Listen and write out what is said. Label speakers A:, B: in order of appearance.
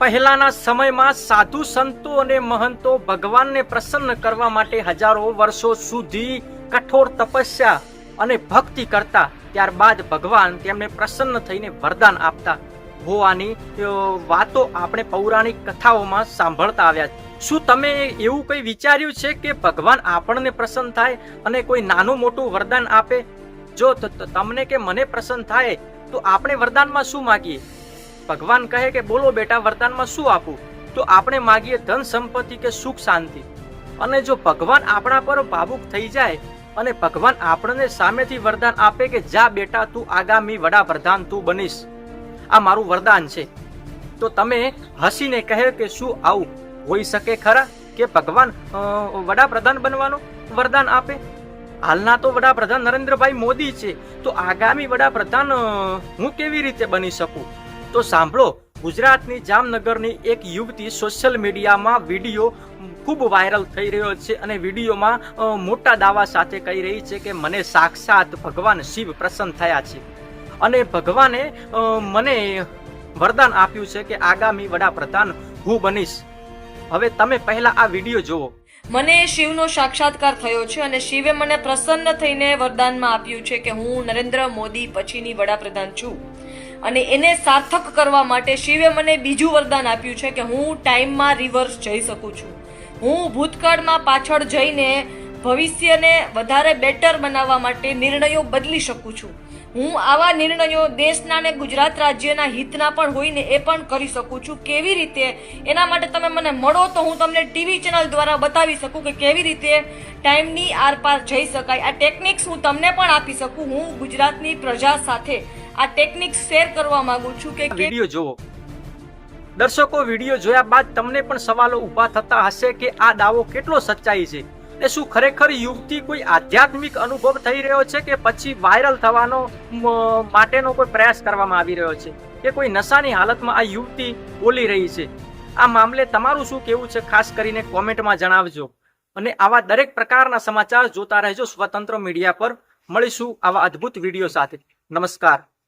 A: પહેલાના સમયમાં સાધુ સંતો અને મહંતો ભગવાનને પ્રસન્ન કરવા માટે હજારો વર્ષો સુધી કઠોર તપસ્યા અને ભક્તિ કરતા, ત્યારબાદ ભગવાન તેમને પ્રસન્ન થઈને વરદાન આપતા હોવાની વાતો આપણે પૌરાણિક કથાઓમાં સાંભળતા આવ્યા. શું તમે એવું કંઈ વિચાર્યું છે કે ભગવાન આપણને પ્રસન્ન થાય અને કોઈ નાનું મોટું વરદાન આપે? જો તમને કે મને પ્રસન્ન થાય તો આપણે વરદાનમાં શું માગીએ? ભગવાન કહે કે બોલો બેટા, વરદાનમાં શું આપું? તો આપણે માગીએ ધન સંપત્તિ કે સુખ શાંતિ. અને જો ભગવાન આપણા પર ભાવુક થઈ જાય અને ભગવાન આપણને સામેથી વરદાન આપે કે જા બેટા, તું આગામી વડાપ્રધાન તું બનીશ, આ મારું વરદાન છે, તો તમે હસીને કહે કે શું આવું હોઈ શકે ખરા કે ભગવાન વડાપ્રધાન બનવાનું વરદાન આપે? હાલના તો વડાપ્રધાન નરેન્દ્રભાઈ મોદી છે, તો આગામી વડાપ્રધાન હું કેવી રીતે બની શકું? તો સાંભળો, ગુજરાતની જામનગરની એક યુવતી સોશિયલ મીડિયામાં વિડીયો ખૂબ વાયરલ થઈ રહ્યો છે અને વિડીયોમાં મોટા દાવા સાથે કહી રહી છે કે મને સાક્ષાત ભગવાન શિવ પ્રસન્ન થયા છે અને ભગવાને મને વરદાન આપ્યું છે કે આગામી વડાપ્રધાન હું બનીશ. હવે તમે પહેલા આ વિડીયો જુઓ.
B: મને શિવનો સાક્ષાત્કાર થયો છે અને શિવે મને પ્રસન્ન થઈને વરદાનમાં આપ્યું છે કે હું નરેન્દ્ર મોદી પછીની વડાપ્રધાન છું. અને એને સાર્થક કરવા માટે શિવે મને બીજું વરદાન આપ્યું છે કે હું ટાઈમમાં રિવર્સ જઈ શકું છું. હું ભૂતકાળમાં પાછળ જઈને ભવિષ્યને વધારે બેટર બનાવવા માટે નિર્ણયો બદલી શકું છું. હું આવા નિર્ણયો દેશના અને ગુજરાત રાજ્યના હિતના પણ હોય ને એ પણ કરી શકું છું. કેવી રીતે? એના માટે તમે મને મળો તો હું તમને ટીવી ચેનલ દ્વારા બતાવી શકું કે કેવી રીતે ટાઈમની આરપાર જઈ શકાય. આ ટેકનિક્સ હું તમને પણ આપી શકું. હું ગુજરાતની પ્રજા સાથે આ ટેકનિક્સ શેર કરવા માંગુ છું કે
A: વિડીયો જુઓ. દર્શકો, વિડીયો જોયા બાદ તમને પણ સવાલો ઊભા થતા હશે કે આ દાવો કેટલો સચ્ચાઈ છે એ શું ખરેખર યુવતી કોઈ આધ્યાત્મિક અનુભવ થઈ રહ્યો છે કે પછી વાયરલ થવાનો માટેનો કોઈ પ્રયાસ કરવામાં આવી રહ્યો છે કે કોઈ નશાની હાલતમાં આ યુવતી બોલી રહી છે? આ મામલે તમારું શું કહેવું છે ખાસ કરીને કોમેન્ટમાં જણાવજો. અને આવા દરેક પ્રકારના સમાચાર જોતા રહેજો સ્વતંત્ર મીડિયા પર. મળીશું આવા અદ્ભુત વિડીયો સાથે. નમસ્કાર.